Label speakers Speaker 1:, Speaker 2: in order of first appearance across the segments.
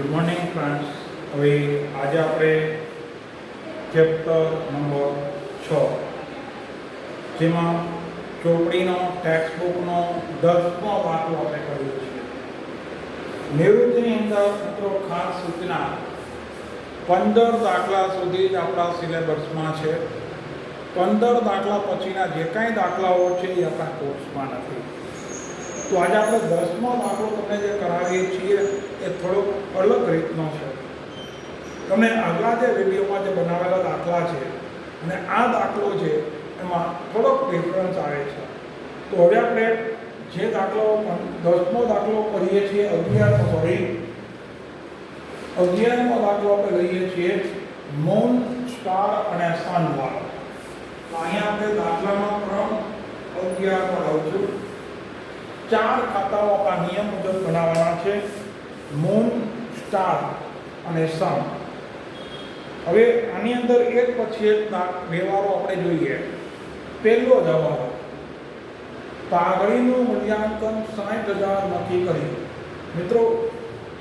Speaker 1: Good morning friends. હવે આજે આપણે ચેપ્ટર નંબર 6 જેમાં ચોપડીનો ટેક્સ્ટબુકનો 10મો દાખલો આપણે કર્યો છે. નિવૃત્તિની અંદર મિત્રો ખાસ સૂચના 15 દાખલા સુધી જ આપણા સિલેબસમાં છે. 15 દાખલા પછીના જે કાંઈ દાખલાઓ છે એ આપણા કોર્સમાં નથી. તો આજે આપણે 10મો દાખલો તમને જે કરાવીએ છીએ એ થોડોક અલગ રીતનો છે. તમને આગલા જે વિડીયોમાં જે બનાવેલા દાખલા છે અને આ દાખલો છે એમાં થોડોક ડિફરન્સ આવે છે. તો હવે આપણે જે દાખલો 10મો દાખલો કરીએ છીએ 11મો દાખલો આપણે લઈએ છીએ મૂન, સ્ટાર અને સન વાળો. તો અહીંયા આપણે દાખલાનો ક્રમ 11 પર આવશું. 4 ખાતાઓ આપણા નિયમ મુજબ બનાવવાના છે: મૂન, સ્ટાર અને સન. હવે આની અંદર એક પછી એક વ્યવહારો આપણે જોઈએ. પહેલો જવાબ, પાઘડીનું મૂલ્યાંકન 60,000 નક્કી કર્યું. મિત્રો,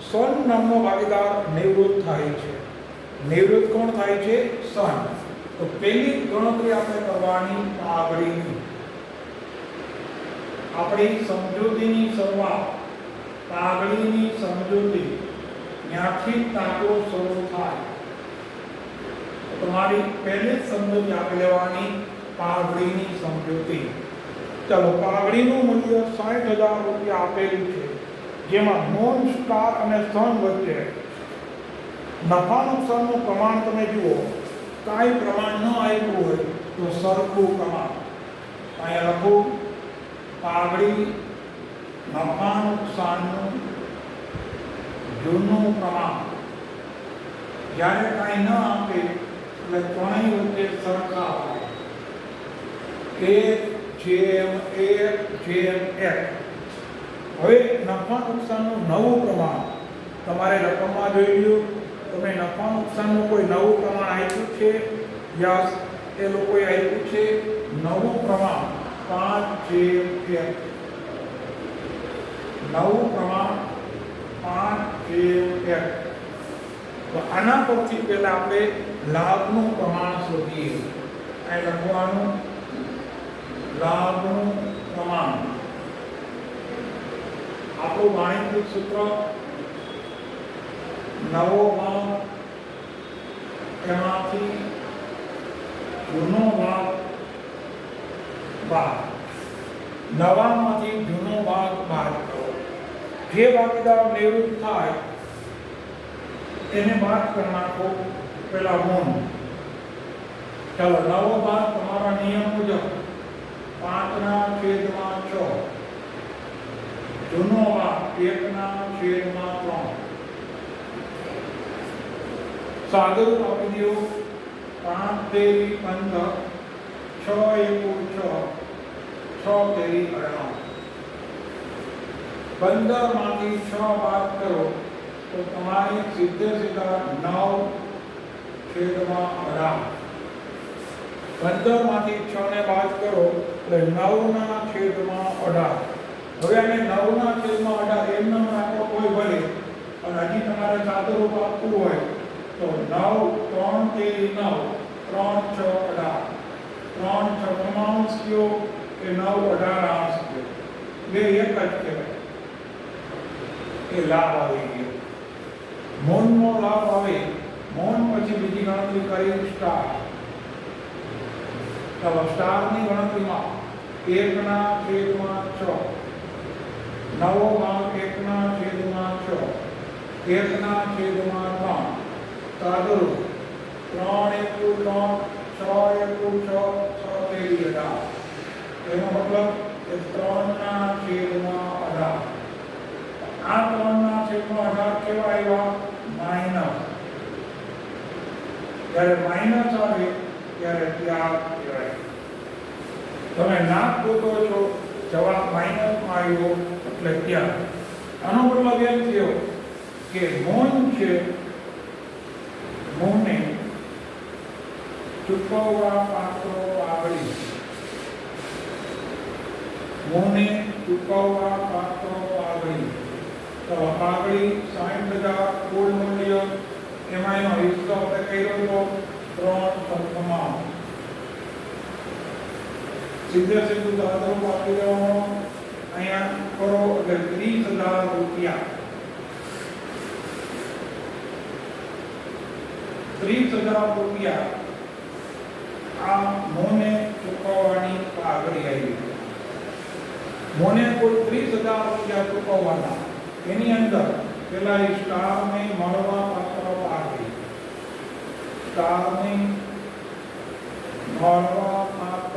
Speaker 1: સન નામનો ભાગીદાર નિવૃત્ત થાય છે. નિવૃત્ત કોણ થાય છે? સન. તો પહેલી ગણતરી આપણે કરવાની પાઘડીની. આપણી સમજૂતીની શરૂઆત પાઘડીની સમજૂતી ત્યાંથી દાખલો શરૂ થાય. તમારી પહેલી જ સમજૂતી આપી લેવાની પાઘડીની સમજૂતી. ચાલો, પાઘડીનું મૂલ્ય 60,000 રૂપિયા આપેલું છે, જેમાં મૂન, સ્ટાર અને સન વચ્ચે નફા નુકસાનનું પ્રમાણ તમે જુઓ. કાંઈ પ્રમાણ ન આપ્યું હોય તો સરખું પ્રમાણ અહીંયા લખું. પાઘડી નફા નુકસાનનું જૂનું પ્રમાણ. જ્યારે કાંઈ ન આપે એટલે ત્રણેય વચ્ચે સરખા હોય. 1:1:1. હવે નફા નુકસાનનું નવું પ્રમાણ તમારે રકમમાં જોઈ લો. તમે નફા નુકસાનનું કોઈ નવું પ્રમાણ આપ્યું છે? યસ, એ લોકોએ આપ્યું છે નવું પ્રમાણ 5:1. નવું પ્રમાણ 5:1. તો આના પરથી પહેલા આપણે લાભનું પ્રમાણ શોધીએ. અહીં લખવાનું લાભનું પ્રમાણ. આપણું ગાણિતિક સૂત્ર નવો ભાગ એમાંથી જૂનો ભાગ બાદ. નવામાંથી જૂનો ભાગ બાદ કરો. જે ભાગીદાર નિવૃત્ત થાય એને બાદ કરી નાખો. પેલા મૂન. ચાલો, નવો ભાગ તમારા નિયમ મુજબ 5/6. જૂનો ભાગ 1/3. સાદું આપી દો. 5×3 = 15, 6×3 = 18. 15માંથી 6 બાદ કરો તો તમારે સીધા 9/18. 15માંથી 6 ને બાદ કરો એટલે 9/18. હવે આને 9/18 એમ નામ રાખો કોઈ ભલે, અને હજી તમારે સાદુરૂપ આપવું હોય તો 9 3 × 3 = 9, 3 × 6 = 18. 3 6 અંશ કયો કે 9 18 અંશ કયો, બે એક જ કહેવાય. એ લાભ આવી ગયો. મૂનનો લાભ આવે. મૂન પછી બીજી ગણતરી કરી સ્ટાર. ચાલો, સ્ટારની ગણતરીમાં 1/6. નવો ભાગ 1/6. 1/3. સાદુરૂપ 3×1 = 3, 6×1 = 6, 6×3 = 18. એનો મતલબ કે 3/18. આ 3/18 કેવા આવ્યા? માઇનસ. જ્યારે માઇનસ આવે ત્યારે ત્યાગ કહેવાય. તમે નાક ગોતો છો, જવાબ માઇનસમાં આવ્યો એટલે ત્યાગ. આનો મતલબ એમ થયો કે મૂન છે, મૂને ચૂકવવા પાત્ર પાઘડી. મૂને ચૂકવવા પાત્ર પાઘડી. તો પાઘડી 60,000 કુલ મૂલ્ય એમાં એનો હિસ્સો આપણે કર્યો તો 3 સીધે સીધું દાદરો આપી દેવાનો અહીંયા કરો એટલે 30,000 રૂપિયા 30,000 રૂપિયા આ મોને ચૂકવવાની પાઘડી આવી મોને કુલ 30,000 રૂપિયા ચૂકવવાના એની અંદર પેલા સ્ટારને મળવા પાત્ર પાઘડી સ્ટારને મળવા પાત્ર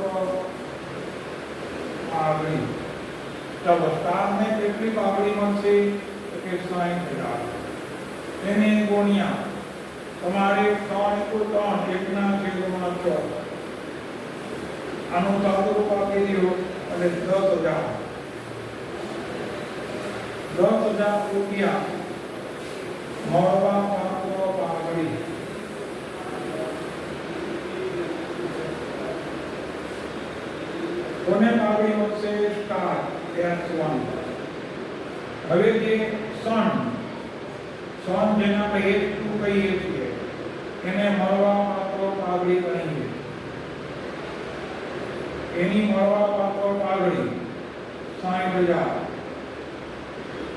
Speaker 1: પાઘડી ચલો સ્ટારને કેટલી પાઘડી મળશે તો કે 60,000 એને ગુણ્યા તમારે 3 * 3 એકના છેદમાં 6 આનું સાદુરૂપ આપી દીધું એટલે 10,000 રૂપિયા મળવા પાત્ર પાઘડી કોને પાઘડી મળશે સ્ટાર S1 હવે જે સન જેના આપણે S2 કહીએ છીએ એને મળવા પાત્ર પાઘડી ગણીએ એની મળવા પાત્ર પાઘડી 60,000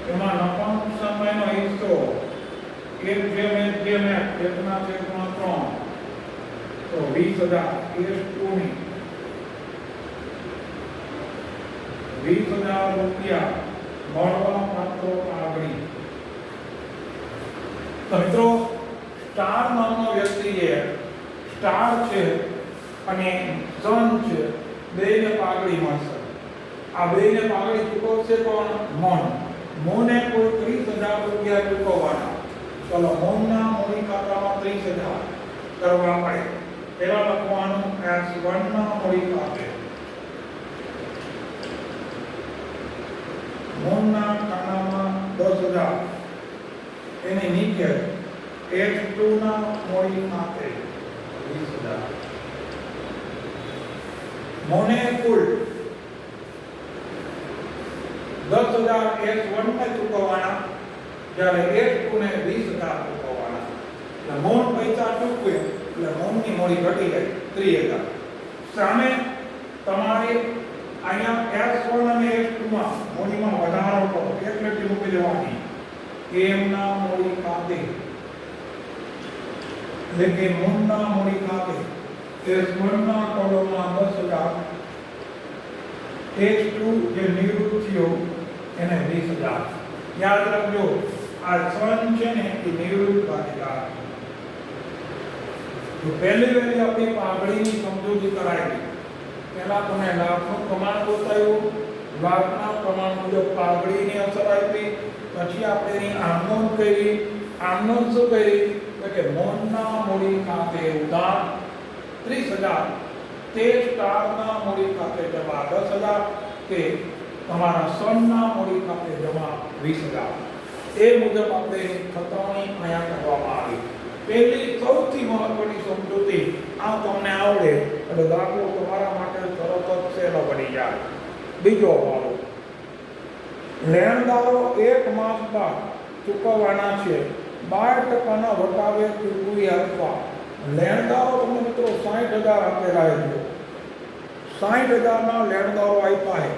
Speaker 1: એમાં નફાનો સમયનો હિસ્સો 1/3 એકના છેદમાં 3 તો 20,000 S2 ની 20,000 રૂપિયા મળવા પાત્ર પાઘડી તો મિત્રો સ્ટાર નામનો વ્યક્તિ છે સ્ટાર છે અને સન છે બેને પાઘડી મળશે આ બેને પાઘડી ચૂકવશે કોણ મોને કુલ 30,000 રૂપિયા ચૂકવવાના ચલો મોનના મૂડી ખાતામાં 30,000 કરવા પડે પહેલા લખવાનું S1 ના મૂડી ખાતે મોનના ખાતામાં 10,000 એની નીચે S2 ના મૂડી ખાતે 20,000 મોને કુલ 10,000 S1 ને ચૂકવવાના જ્યારે S2 ને 20,000 ચૂકવવાના એટલે મોન પૈસા ચૂકવે એટલે મોનની મૂડી ઘટી જાય 30,000 સામે તમારે અહીંયા S1 અને S2 માં મૂડીમાં વધારો કરો એટલે જ મૂકી દેવાની એમના મૂડી ખાતે એટલે કે મોનના મૂડી ખાતે S1 ના કોલમમાં 10,000 S2 જે નિવૃત્ત થયો એને 20,000 યાદ રાખજો આ સન છે ને એ નિવૃત્ત ભાગીદાર તો પહેલી વેલી આપણી પાઘડીની સમજૂતી કરાવી પહેલા તમે લાભનું પ્રમાણ બતાવ્યું લાભના પ્રમાણ મુજબ પાઘડીની અસર આપી પછી આપણે એની આમનોંધ કરી આમનોંધ શું કરી તો કે મોનના મૂડી ખાતે ઉધાર 30,000 તે સ્ટારના મૂડી ખાતે જમા 10,000 તે તમારા સનના મૂડી ખાતે જમા 20,000 એ મુજબ આપણે ખતવણી અહીંયા કરવામાં આવી પહેલી સૌથી મહત્વની સમજૂતી આ તમને આવડે એટલે દાખલો તમારા માટે તરત જ સહેલો બની જાય બીજો વાળો લેણદારો 1 માસ બાદ ચૂકવવાના છે 12% વટાવે ચૂકવી આપવા લેણદારો તમને મિત્રો 60,000 આપેલા છે 60,000 ના લેણદારો આપ્યા છે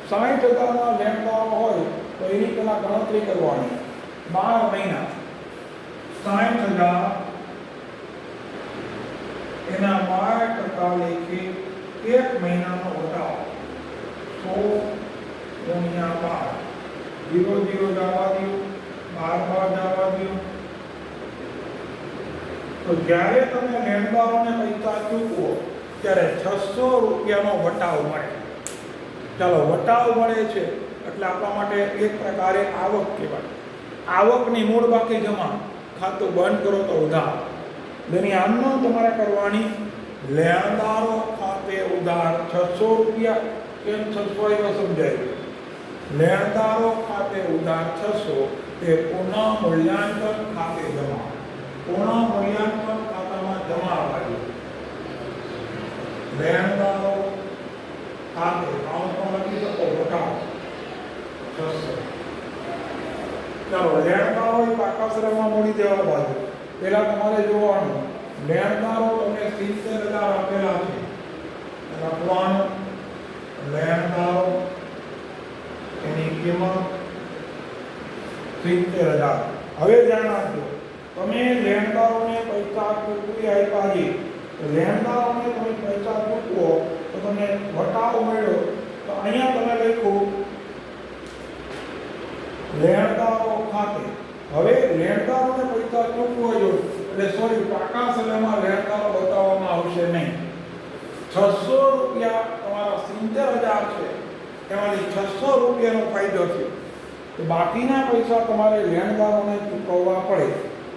Speaker 1: 60,000 ના લેણદારો હોય તો એની પેલા ગણતરી કરવાની 12 મહિના 60,000 એના 12% લેખે 1 મહિનાનો વટાવો 100 × 12 0 જવા દો 12 જવા દો તો જ્યારે તમે લેણદારોને પૈસા ચૂકવો ત્યારે 600 રૂપિયાનો વટાવ મળે ચાલો વટાવ મળે છે એટલે આપણા માટે એક પ્રકારે આવક કહેવાય આવકની મૂળ બાકી જમા ખાતું બંધ કરો તો ઉધાર તેની આમનો તમારે કરવાની લેણદારો ખાતે ઉધાર 600 રૂપિયા કેમ 600 એવા સમજાય લેણદારો ખાતે ઉધાર 600 તે પુનઃ મૂલ્યાંકન ખાતે જમા પુનઃ મૂલ્યાંકન ખાતામાં જમા આવવાની લેણદારો ખાતે કાઉન્ટમાં લખી શકો વટાવ 600 ચાલો, લેણદારો એ પાકા સરળમાં મૂડી દેવા બાજુ પહેલા તમારે જોવાનું લેણદારો તમને 70,000 આપેલા છે, લખવાનું લેણદારો એની કિંમત 70,000. હવે ધ્યાન રાખજો, તમે લેણદારોને પૈસા ચૂકવી આપ્યા છે, લેણદારોને તમે પૈસા ચૂકવો તો તમને વટાવ મળ્યો, તો અહીંયા તમે લખ્યું લેણદારો ખાતે. હવે લેણદારોને પૈસા ચૂકવો જોઈએ એટલે સોરી પાકા સમયમાં લેણદારો બતાવવામાં આવશે નહીં. 600 રૂપિયા તમારા 70,000 છે, એમાંથી 600 રૂપિયાનો ફાયદો છે, તો બાકીના પૈસા તમારે લેણદારોને ચૂકવવા પડે.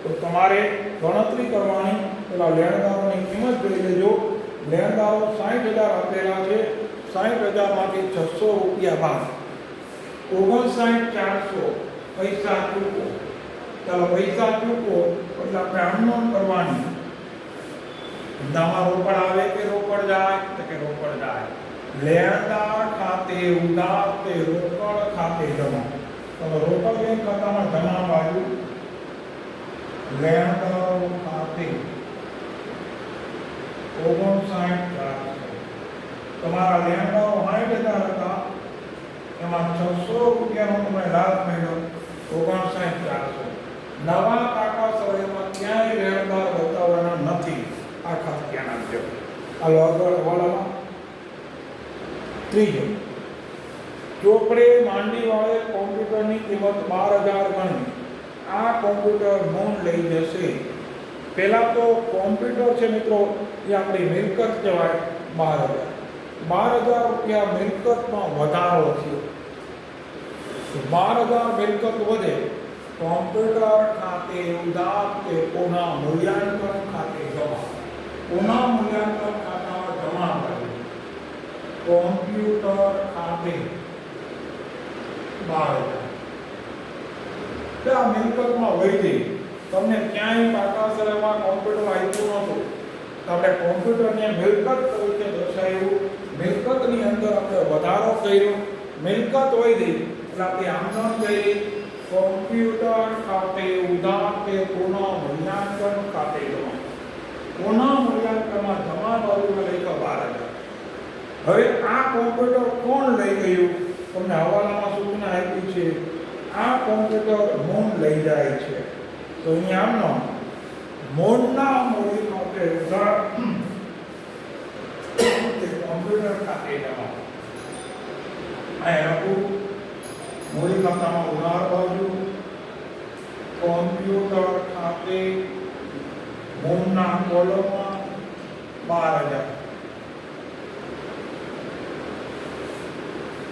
Speaker 1: તો તમારે ગણતરી કરવાની, પેલા લેણદારોની કિંમત જોઈ લેજો. લેણદારો 60,000 આપેલા છે, 60,000 માંથી 600 રૂપિયા બાદ 59,400 પૈસા ચૂકવો. ચાલો, પૈસા ચૂકવો એટલે આપણે અનુમાન કરવાની, ધંધામાં રોકડ આવે કે રોકડ જાય, તો કે રોકડ જાય. લેણદાર ખાતે ઉધાર તે રોકડ ખાતે જમા. તો રોકડ બેંક ખાતામાં જમા બાજુ લેણદારો ખાતે 59,400. તમારા લેણદારો 60,000 હતા, એમાં 600 રૂપિયાનો તમને લાભ મળ્યો, 59,400. નવા કાકા સર્વેમાં ક્યાંય લેણદાર બતાવવાના નથી, આ ખાસ ધ્યાન આપજો. હાલો આગળ હવાલામાં ત્રીજો, ચોપડે માંડી વાળે કોમ્પ્યુટરની કિંમત 12,000 ગણી. આ કોમ્પ્યુટર નોંધ લઈ જશે. પહેલા તો કોમ્પ્યુટર છે મિત્રો, એ આપણી મિલકત કહેવાય. 12,000 રૂપિયા મિલકતમાં વધારો થયો, 12,000 મિલકત વધે, કોમ્પ્યુટર ખાતે ઉધાર તે પુનઃ મૂલ્યાંકન ખાતે જમા. પુનઃ મૂલ્યાંકન ખાતામાં જમા કરી. કોમ્પ્યુટર ખાતે 12,000 આ મિલકતમાં વધી. તમને ક્યાંય પાકા સરેમાં કોમ્પ્યુટર આપ્યું નહોતું, તો આપણે કોમ્પ્યુટરને મિલકત તરીકે દર્શાવ્યું. મિલકતની અંદર આપણે વધારો કર્યો, મિલકત વધી એટલે આપણે આમનોંધ કરી કોમ્પ્યુટર ખાતે ઉધાર તે પુનઃ મૂલ્યાંકન ખાતે જમા. પુનઃ મૂલ્યાંકનમાં જમા બાજુમાં લખ્યા 12,000. હવે આ કોમ્પ્યુટર કોણ લઈ ગયું? તમને હવાલામાં સૂચના આપી છે, આ કોમ્પ્યુટર નોંધ લઈ જાય છે. તો અહીંયા આમનો મોનના મૂડી ખાતે ઉધાર તે કોમ્પ્યુટર ખાતે જમા. અહીંયા લખું મૂડી ખાતામાં ઉધાર બાજુ કોમ્પ્યુટર ખાતે મોનના કોલમમાં 12,000.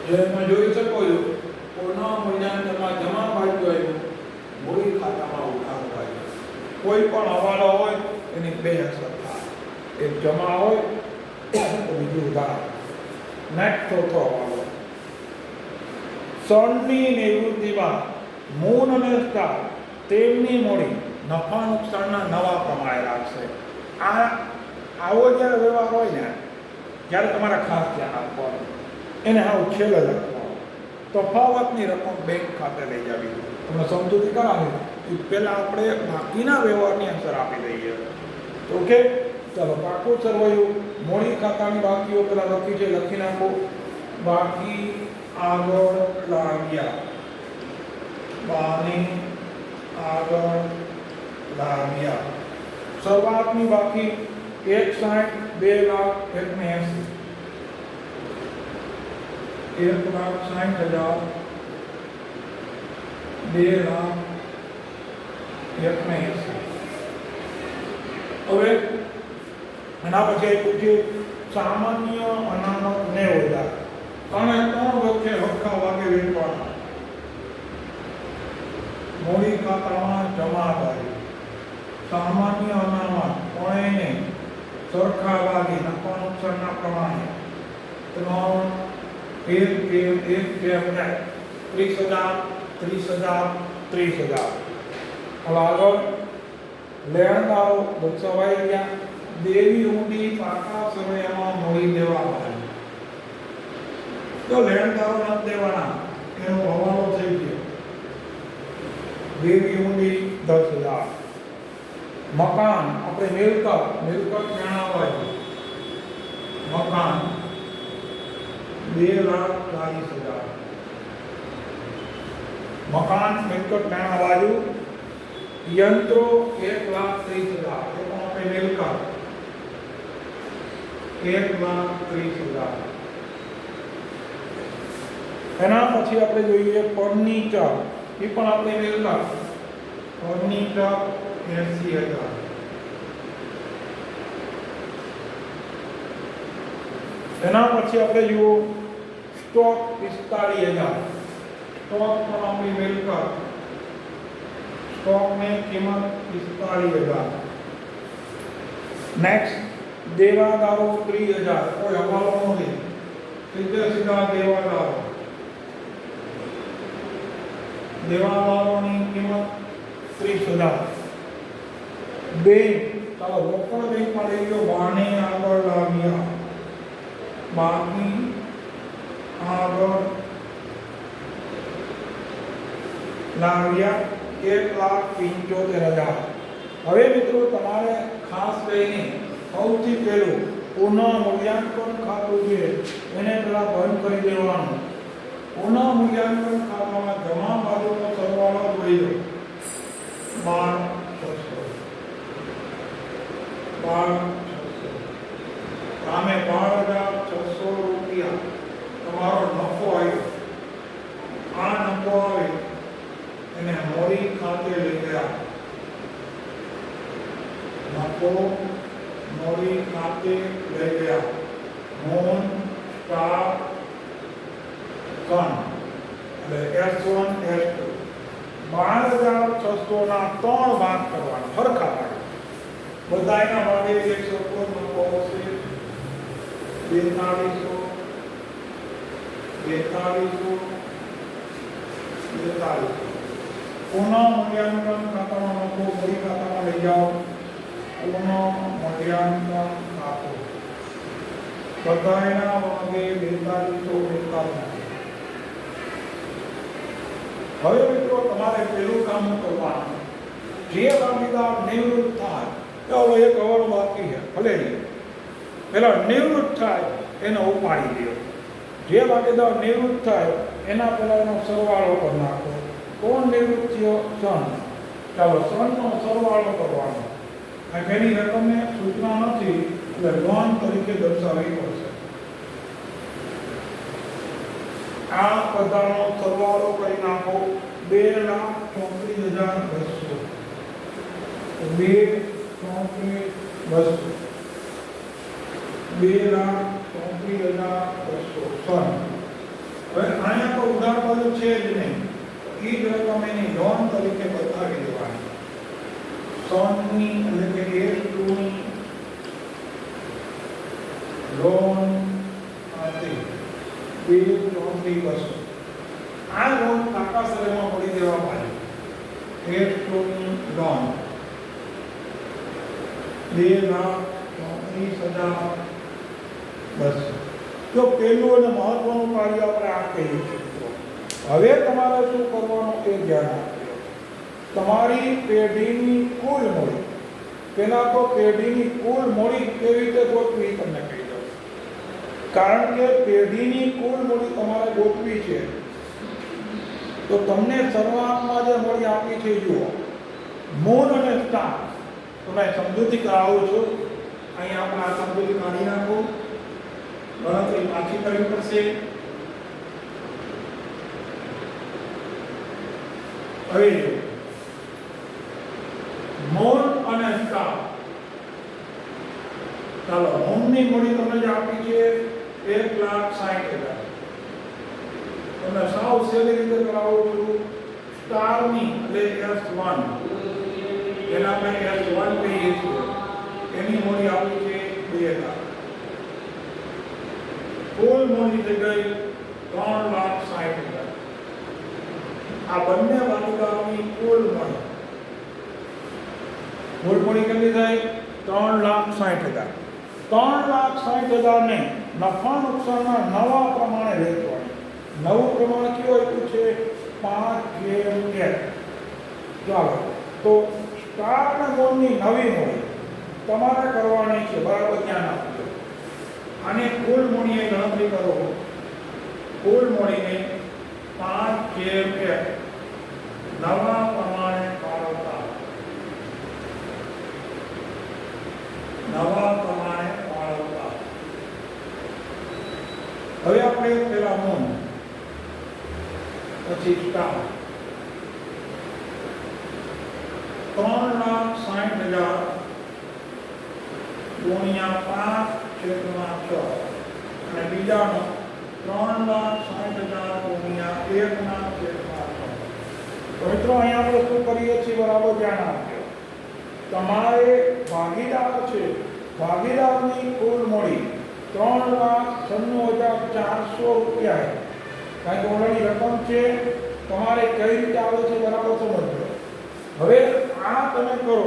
Speaker 1: તમે જોઈ શકો છો, પુનઃ મૂલ્યાંકનમાં જમા બાજુ આવ્યું, મૂડી ખાતામાં ઉધાર બાજુ. કોઈ પણ હવાલો હોય એની બે અસર થાય, એક જમા હોય તો બીજું ઉધાર. નેક્સ્ટ ચોથો હવાલો, સણની નિવૃત્તિમાં મૂન અને સ્ટાર તેમની મૂડી નફા નુકસાનના નવા પ્રમાણે રાખશે. આવો જ્યારે વ્યવહાર હોય ને, જ્યારે તમારે ખાસ ધ્યાન આપવાનું, એને હાવ છેલ્લે લખવાનું. તફાવતની રકમ બેંક ખાતે લઈ જવી. તમને સમજૂતી કરાવી એ પહેલાં આપણે બાકીના વ્યવહારની અસર આપી દઈએ. ઓકે, ચાલો પાકું સરવાયું. મૂડી ખાતાની બાકીઓ પહેલાં લખી છે, લખી નાખો. બાકી આગળ લાવ્યા, બાની આગળ લાવ્યા. શરૂઆતની બાકી 1,60,000, 2,81,000. 1,60,000, 2,81,000. હવે એના પછી આપ્યું છે સામાન્ય અનામત 90,000. ત્રણે ત્રણ વચ્ચે હક્કા વાગે વેચવાના. મૂડી ખાતામાં જમા કરી. સામાન્ય અનામત ત્રણેયને સરખા વાગે નફા નુકસાનના પ્રમાણે 30,000, 30,000. હવે આગળ લેણદારો દર્શાવાઈ ગયા. દેવી ઊંડી પાકા સમયમાં મૂડી દેવા માટે તો લેણદારો નથી દેવાના, એનો હવાલો થઈ ગયો. દેવી ઊંડી 10,000. મકાન આપણે મિલકત જણાવવા મકાન 2,40,000. મકાન મિલકત નાણા બાજુ યંત્રો 1,30,000. એ પણ આપણે મિલકત 1,30,000. એના પછી આપણે જોઈએ ફર્નિચર, એ પણ આપણે મિલકત. ફર્નિચર 80,000. એના પછી આપણે જુઓ સ્ટોક 45,000. સ્ટોક પણ આપણી મિલકત. સ્ટોકની કિંમત 45,000. નેક્સ્ટ દેવાદારો 30,000. કોઈ હવાલો નથી, સીધા દેવાદારો. દેવાદારોની કિંમત 30,000. બેંક, ચાલો રોકડ બેંકમાં લઈ ગયો, વાને આગળ લાવ્યા, બાકી આગળ લાવ્યા 1,75,000. હવે મિત્રો તમારે ખાસ કરીને સૌથી પહેલું પુનઃ મૂલ્યાંકન ખાતું છે એને પહેલાં બંધ કરી દેવાનું. પુનઃ મૂલ્યાંકન ખાતામાં જમા બાજુનો સરવાળો જોઈ લો 12,600. સામે 12,600 રૂપિયા તમારો નફો આવ્યો. આ નફો આવે એને મોરી ખાતે લઈ ગયા. નફો મોરી ખાતે લઈ ગયા. નોન સ્ટાર એટલે S1 S2 12,600 ના 3 ભાગ કરવાના સરખા ભાગે. બધાયના ભાગે 100 નફો આવશે. 42,000. પુનઃ મૂલ્યાંકન ખાતામાં નફો મોરી ખાતામાં લઈ જાઓ. પુનઃ મૂલ્યાંકન ખાતું બધાયના ભાગે 42,041. હવે મિત્રો તમારે પેલું કામ કરવાનું, જે ભાગીદાર નિવૃત્ત થાય, ચાલો એક હવાલો બાકી છે ભલે પેલા નિવૃત્ત થાય એને ઉપાડી દો. જે ભાગીદાર નિવૃત્ત થાય એના પહેલા એનો સરવાળો કરી નાખો. કોણ નિવૃત્ત થયો? સન. ચાલો સનનો સરવાળો કરવાનો. એની રકમને સૂચના નથી એટલે લોન તરીકે દર્શાવવી પડશે. આ બધાનો સરવાળો કરી નાખો 2,34,200. 2,34,200. 2,34,200. હવે અહીંયા તો ઉધાર બાજુ છે જ નહીં, એ જ રકમ એની લોન તરીકે બતાવી દેવાની. સોનની એટલે કે S2ની લોન હતી 2,34,200. આ લોન કાકા સરેમાં પડી દેવા માટે S2ની લોન 2,34,200. તો પહેલું અને મહત્વનું કાર્ય આપણે આ કર્યું છે. હવે તમારે શું કરવાનું એ ધ્યાન આપજો. તમારી પેઢીની કુલ મૂડી, પહેલાં તો પેઢીની કુલ મૂડી કેવી રીતે ગોઠવી તમને કહી દઉં. કારણ કે પેઢીની કુલ મૂડી તમારે ગોઠવી છે તો તમને શરૂઆતમાં જે મૂડી આપી છે જુઓ, મૂળ અને સ્ટાક. તમે સમજૂતી કરાવું છું. અહીંયા આપણે આ સમજૂતી કાઢી નાખો, ગણતરી પાછી કરવી પડશે. હવે મૂળ અને સ્ટાક. ચાલો મૂળની મૂડી તમને જે આપી છે 1,60,000. તમને સાવ સહેલી રીતે કરાવું છું. સ્ટારની એટલે S1, જેને આપણે S1 કહીએ છીએ, એની મૂડી આપી છે 2,00,000. કુલ મૂડી થઈ ગઈ 3,60,000. આ બંને ભાગીદારોની કુલ મૂડી કેટલી થઈ? 3,60,000. 3,60,000 ને નફા નુકસાનના નવા પ્રમાણે વેચવાની. નવું પ્રમાણ કેવું આપ્યું છે? 5 જેમ 1. ચાલો તો સ્ટાર અને મૂળની નવી મૂડી તમારે કરવાની છે, બરાબર ધ્યાન આપજો. અને કુલ મૂડીએ ગણતરી કરો. કુલ મૂડીને 5/1 નવા પ્રમાણે ફાળવતા. નવા પ્રમાણે ફાળવતા. હવે આપણે પેલા મૂળ પછી સ્ટાર 3,60,000 ગુણ્યા 5/6 અને બીજાનો 3,60,000 ગુણ્યા 1/6. તો મિત્રો અહીંયા આપણે શું કરીએ છીએ, બરાબર ધ્યાન આપજો. તમારે ભાગીદાર છે, ભાગીદારની કુલ મૂડી 3,96,400 રૂપિયા. કારણ કે ઓલરેડી રકમ છે, તમારે કઈ રીતે આવે છે બરાબર સમજો. હવે આ તમે કરો,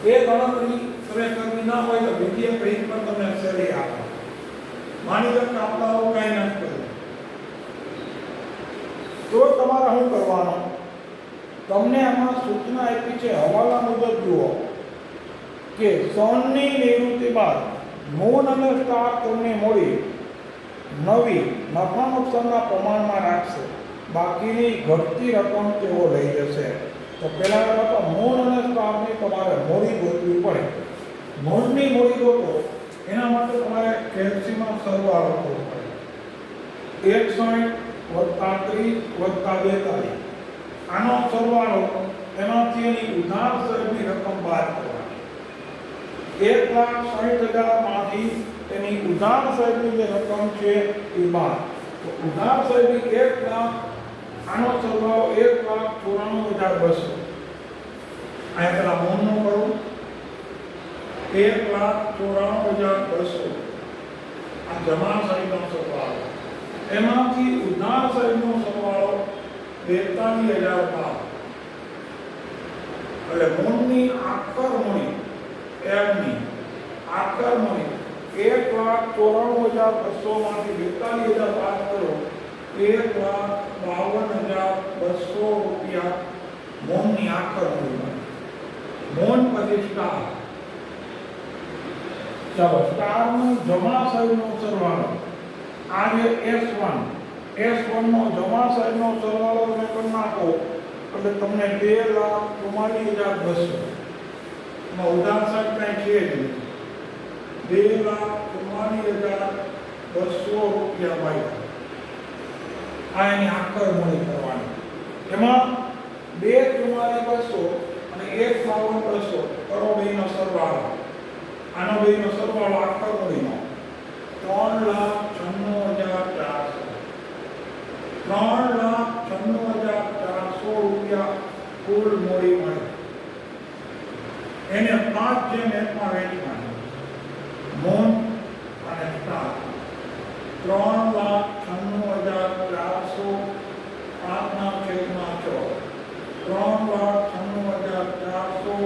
Speaker 1: એ ગણતરી તમે કરવી ના હોય તો બીજી એક રીત પર તમને સરી આપો. માની લો કે આપણે આવું કંઈ નથી કર્યું, તો તમારે શું કરવાનું, તમને આમાં સૂચના આપી છે હવાલા મુજબ જુઓ કે સોનની નિવૃત્તિ બાદ મૂન અને સ્ટાર તમને મળી નવી નફા નુકસાનના પ્રમાણમાં રાખશે, બાકીની ઘટતી રકમ તેઓ લઈ જશે. તો પહેલા તો મૂન અને સ્ટારની તમારે મૂડી ગોતવી પડે. મૂળની મૂડી ગોતો એના માટે તમારે કેલ્સીમાં સરવાળો કરવો પડે. 61 + 30 + 42 આનો સરવાળો, એમાંથી એની ઉધાર સહિતની રકમ બાદ કરવાની. 1,60,000 માંથી તેની ઉધાર સહિતની જે રકમ છે એ બાદ. તો ઉધાર સહિતની 1 લાખ, આનો સરવાળો 1,94,200. આ પેલા મૂળનો કરું 1,94,200 આ જમા સહિતનો સરવાળો. એમાંથી ઉધાર સહિતનો સરવાળો 42,000. એટલે મૂળની આખર મૂડી એમની આખર મૂડી 1,94,200 માંથી 42,000 બાદ કરો, 1,52,200 રૂપિયા મૂળની આખર મૂડી. મૂળ પછી સ્ટાર. ચાલો સ્ટારનો જમા સહિતનો સરવાળો, આ જે S1 નો જમા સહિતનો સરવાળો તમે કરી નાખો એટલે તમને 2,44,200 નો ઉધાર સહિત કઈ છે જ નહીં. 2,44,200 રૂપિયા બાય આ એની આખર મૂડી કરવાની. એમાં 2,44,200 અને 1,52,200 કરો બેનો સરવાળો. આનો બેનો સરવાળો આખર મૂડીનો 3,96,400. 3,96,400 રૂપિયા કુલ મૂડી મળે. એને 5/1 વેચવાની. મૂળ અને સ્ટાર 3,96,400 5/6 3,96,400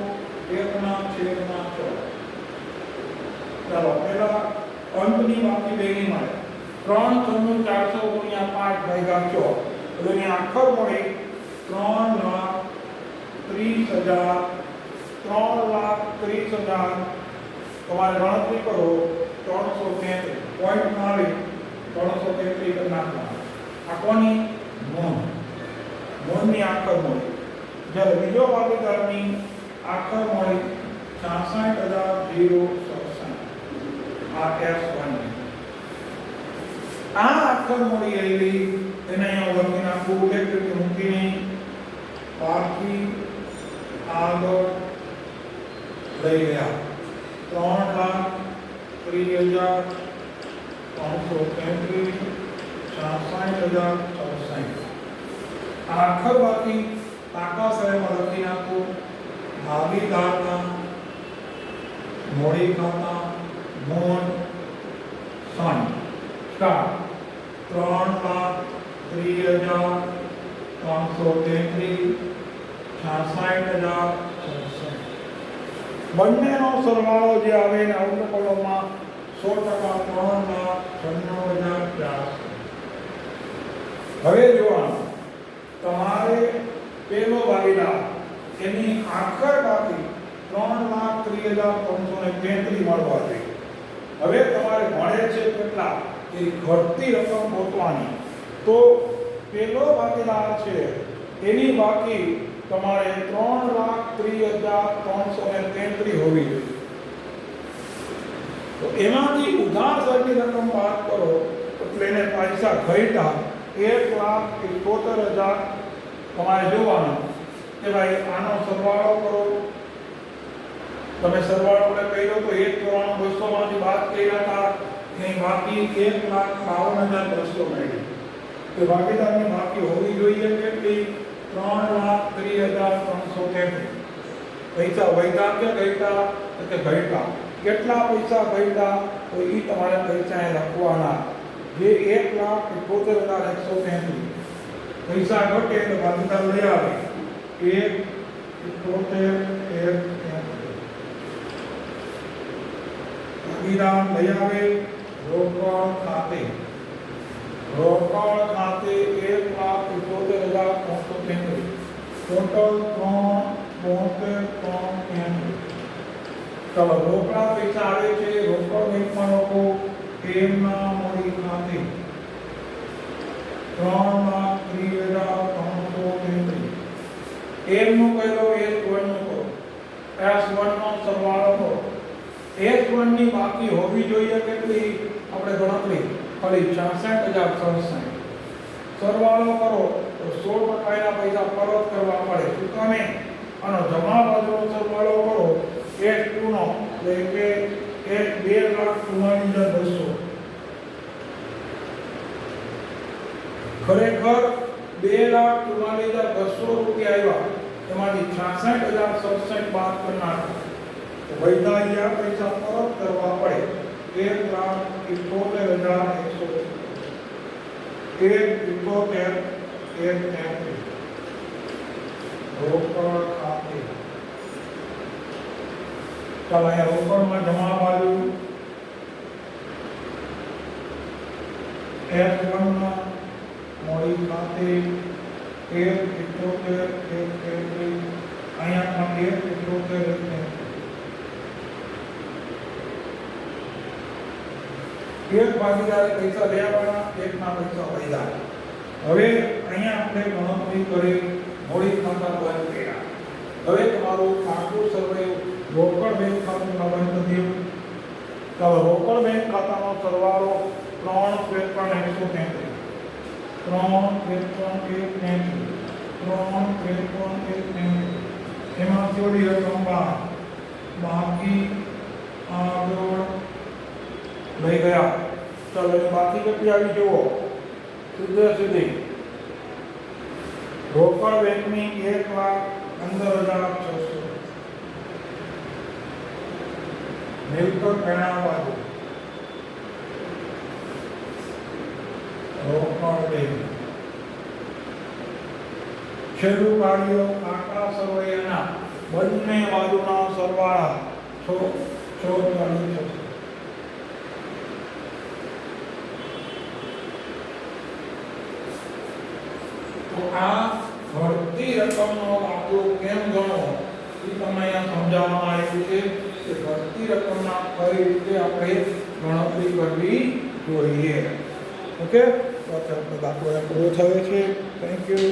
Speaker 1: 1/6. ચાલો પેલા અંતની બાકી બેની મળે 3,96,400 ગુણ્યા 5/6 એટલે એની આખર મળી 3,30,000. 3,30,000 તમારે ગણતરી કરો 333 પોઈન્ટ આવી 333 કરી નાખવાના. આ કોની મૂળની આખર મળી. જ્યારે બીજો ભાગીદારની આખર મળી 66,067. આ S1 આ આખર મળી એવી એને અહીંયા લખી નાખવું એક મૂકીને બાકી આગળ લઈ ગયા 3,30,333 66,067. આખર બાકી કાકા સાહેબમાં લખી નાખવું ભાગીદારના મૂડી ખાતા મૂળ સન સ્ટાર 3,30,333 66,067. બંનેનો સરવાળો જે આવે એને અવલોકનમાં 100% 3,96,400. હવે જોવાનું તમારે પહેલો ભાગીદાર એની આખર બાકી 3,30,333 મળવા જોઈએ. હવે તમારે મળે છે કેટલા એ ઘટતી રકમ ગોતવાની. તો પહેલો ભાગીદાર છે એની બાકી તમારે 3,30,333 હોવી જોઈએ. તો એમાંથી ઉધાર સરની રકમ બાદ કરો એટલે એને પૈસા ઘટ્યા 1,71,000 તમારે જોવાનું કે ભાઈ આનો સરવાળો કરો. તમે સરવાળો કર્યો તો 1,94,200 માંથી બાદ કર્યા હતા ને બાકી 1,52,200 મળી. તો ભાગીદારની બાકી હોવી જોઈએ કેટલી? 3,30,333. પૈસા વધ્યા કે ઘટ્યા? તો કે ઘટ્યા. કેટલા પૈસા ઘટ્યા? તો એ તમારે પૈસા એ લખવાના જે 1,71,133. પૈસા ઘટે તો ભાગીદાર લઈ આવે 1,71,133. ભાગીદાર લઈ આવે રોકડ ખાતે 1,71,333. ટોટલ 3,73,333. ચલો રોકડા પૈસા આવે છે રોકડ બેંકમાં લોકો એમના મૂડી ખાતે 3,30,333. એમનું કહેલો S1 નું કરો S1 નો સરવાળો કરો. S1 ની બાકી હોવી જોઈએ કેટલી? આપણે ગણતરી ખાલી 66,067. સરવાળો કરો તો 16% ના પૈસા પરત કરવા પડે. શું કામે? આનો જમા બાજુનો સરવાળો કરો S2 નો એટલે કે 2,44,200. ખરેખર 2,44,200 રૂપિયા આવ્યા. એમાંથી 66,067 બાદ કરનાર વૈધાયા પૈસા પરત કરવા પડે 1,71,100. 1,71,133. રોકડ ખાતે ચાલો અહીંયા રોકડમાં જમા બાજુ S1 માં મૂડી ખાતે 1,71,133. અહીંયા પણ 1,71,133. એક ભાગીદારે પૈસા લેવાના એકના પૈસા વધ્યા. હવે અહીંયા આપણે ગણતરી કરી મૂડી ખાતા બંધ કર્યા. હવે તમારું આખું સર્વે રોકડ બેંક ખાતામાં બંધ કરી દો. ચાલો રોકડ બેંક ખાતાનો સરવાળો 3,53,133. 3,53,133. એમાં થોડી રકમ બાકી આગળ લઈ ગયા. ચાલો બાકી કેટલી આવી જુઓ સીધી રોકડ બેંકની 1,15,600. મિલકત ગણાવવા દો રોકડ બેંક છેલ્લું કાર્ય કાંટા સરવૈયાના બંને બાજુના સરવાળા 46,000. તો આ ઘટતી રકમનો દાખલો કેમ ગણવો એ તમને અહીંયા સમજાવવામાં આવ્યું છે કે ઘટતી રકમના કઈ રીતે આપણે ગણતરી કરવી જોઈએ. ઓકે, તો આપણો દાખલો પૂરો થયો છે. Thank you.